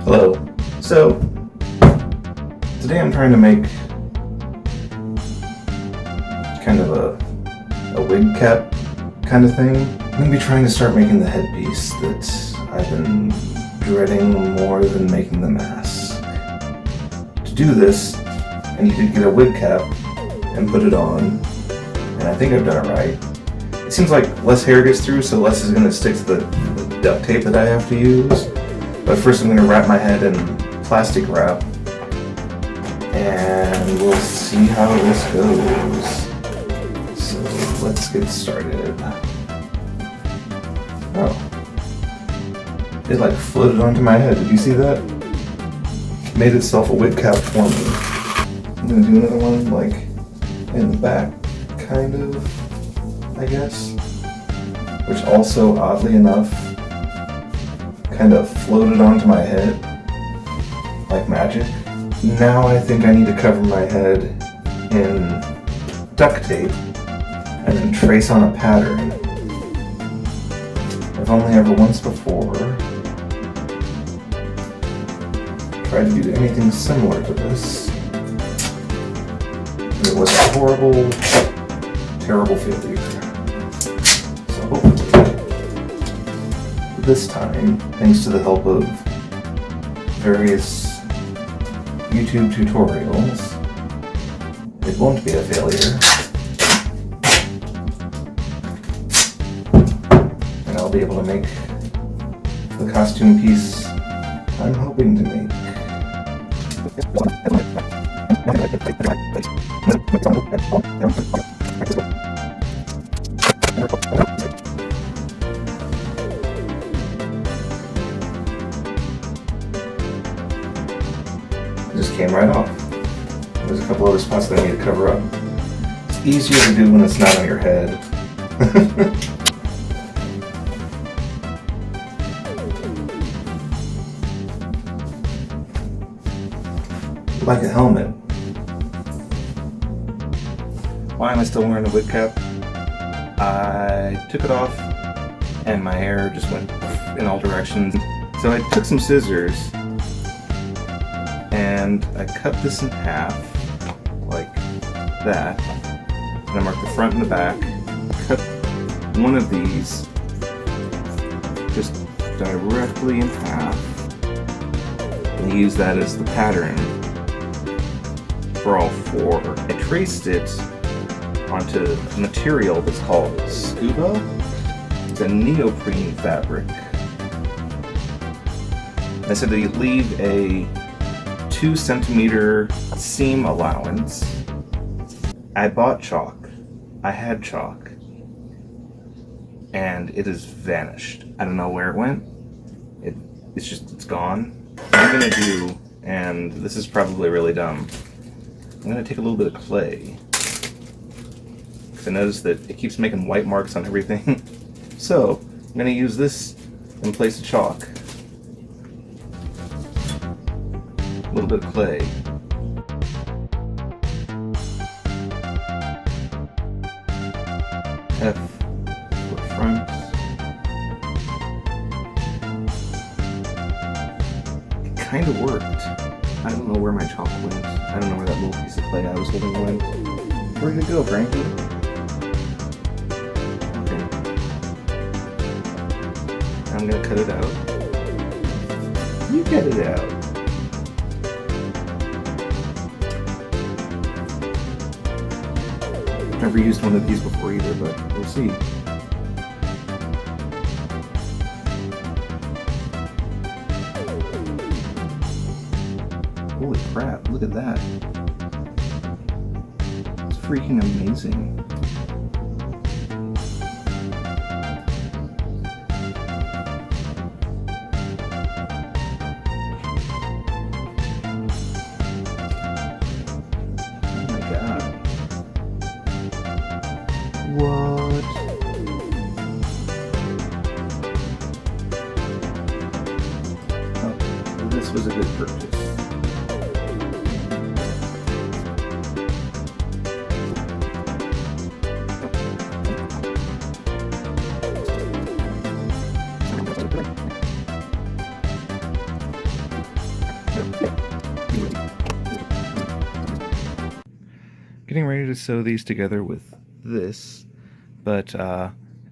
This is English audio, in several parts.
Hello. So, today I'm trying to make kind of a wig cap kind of thing. I'm going to be trying to start making the headpiece that I've been dreading more than making the mask. To do this, I need to get a wig cap and put it on, and I think I've done it right. It seems like less hair gets through, so less is going to stick to the duct tape that I have to use. But first I'm going to wrap my head in plastic wrap, and we'll see how this goes. So let's get started. Oh. It like floated onto my head. Did you see that? It made itself a wig cap for me. I'm going to do another one like in the back, kind of, I guess. Which also, oddly enough, kind of floated onto my head like magic. Now I think I need to cover my head in duct tape and then trace on a pattern. I've only ever once before tried to do anything similar to this. It was a horrible, terrible failure. So hopefully, this time, thanks to the help of various YouTube tutorials, it won't be a failure. And I'll be able to make the costume piece I'm hoping to make. It just came right off. There's a couple other spots that I need to cover up. It's easier to do when it's not on your head. Like a helmet. Why am I still wearing a wig cap? I took it off and my hair just went in all directions. So I took some scissors and I cut this in half, like that. And I marked the front and the back. Cut one of these just directly in half. And use that as the pattern for all four. I traced it onto material that's called scuba. It's a neoprene fabric. I said that you leave a 2 centimeter seam allowance. I bought chalk. I had chalk. And it has vanished. I don't know where it went. It's gone. What I'm gonna do, and this is probably really dumb, I'm gonna take a little bit of clay. Because I noticed that it keeps making white marks on everything. So, I'm gonna use this in place of chalk. A little bit of clay. F for front. It kind of worked. I don't know where my chalk went. I don't know where that little piece of clay I was holding went. Where did it go, Frankie? Okay. I'm gonna cut it out. You cut it out. Never used one of these before either, but we'll see. Holy crap, look at that. It's freaking amazing. Oh my god. What? Oh, this was a good purchase. to sew these together with this, but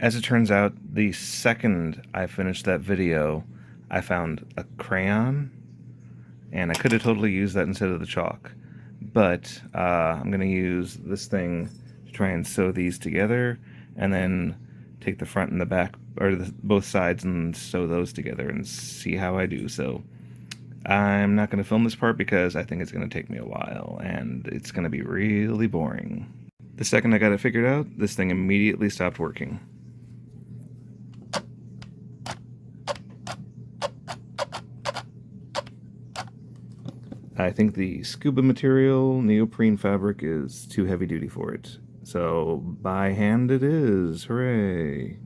as it turns out, the second I finished that video, I found a crayon, and I could have totally used that instead of the chalk. But I'm going to use this thing to try and sew these together, and then take the front and the back, or both sides, and sew those together and see how I do. So I'm not going to film this part because I think it's going to take me a while, and it's going to be really boring. The second I got it figured out, this thing immediately stopped working. I think the scuba material, neoprene fabric, is too heavy duty for it. So by hand it is, hooray!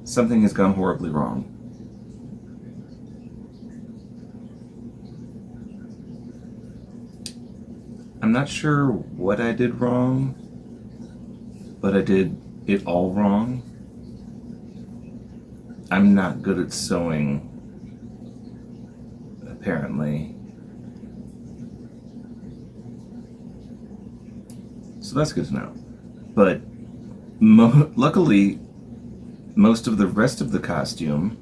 Something has gone horribly wrong. I'm not sure what I did wrong, but I did it all wrong. I'm not good at sewing, apparently. So that's good to know. But luckily, most of the rest of the costume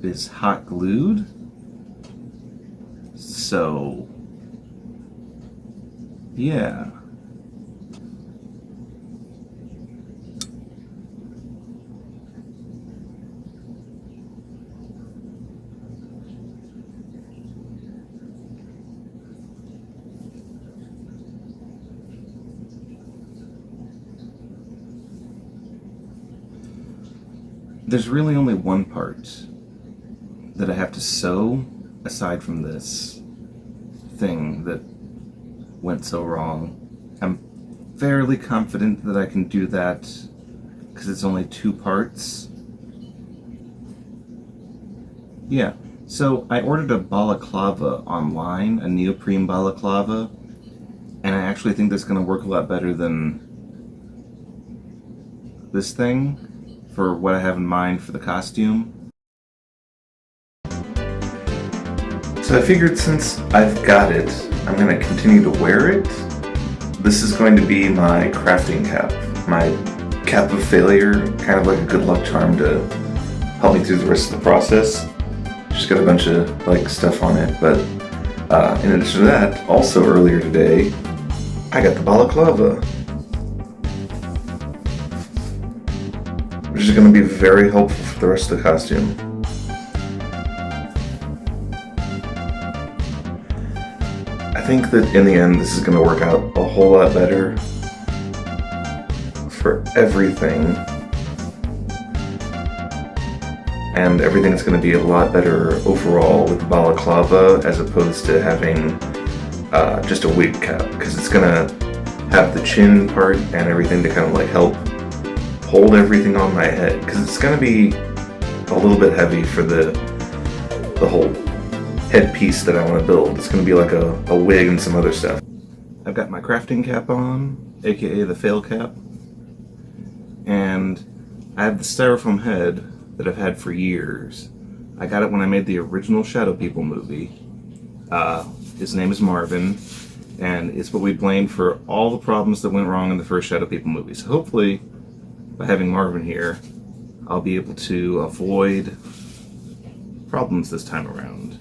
is hot glued, so yeah. There's really only one part that I have to sew aside from this thing that went so wrong. I'm fairly confident that I can do that because it's only 2 parts. Yeah, so I ordered a balaclava online, a neoprene balaclava, and I actually think that's going to work a lot better than this thing for what I have in mind for the costume. So I figured since I've got it, I'm going to continue to wear it. This is going to be my crafting cap, my cap of failure, kind of like a good luck charm to help me through the rest of the process. Just got a bunch of like stuff on it, but in addition to that, also earlier today, I got the balaclava, which is going to be very helpful for the rest of the costume. I think that in the end this is going to work out a whole lot better for everything, and everything's going to be a lot better overall with the balaclava as opposed to having just a wig cap, because it's going to have the chin part and everything to kind of like help hold everything on my head, because it's going to be a little bit heavy for the whole headpiece that I want to build. It's going to be like a wig and some other stuff. I've got my crafting cap on, aka the fail cap, and I have the styrofoam head that I've had for years. I got it when I made the original Shadow People movie. His name is Marvin, and it's what we blamed for all the problems that went wrong in the first Shadow People movie. So hopefully, by having Marvin here, I'll be able to avoid problems this time around.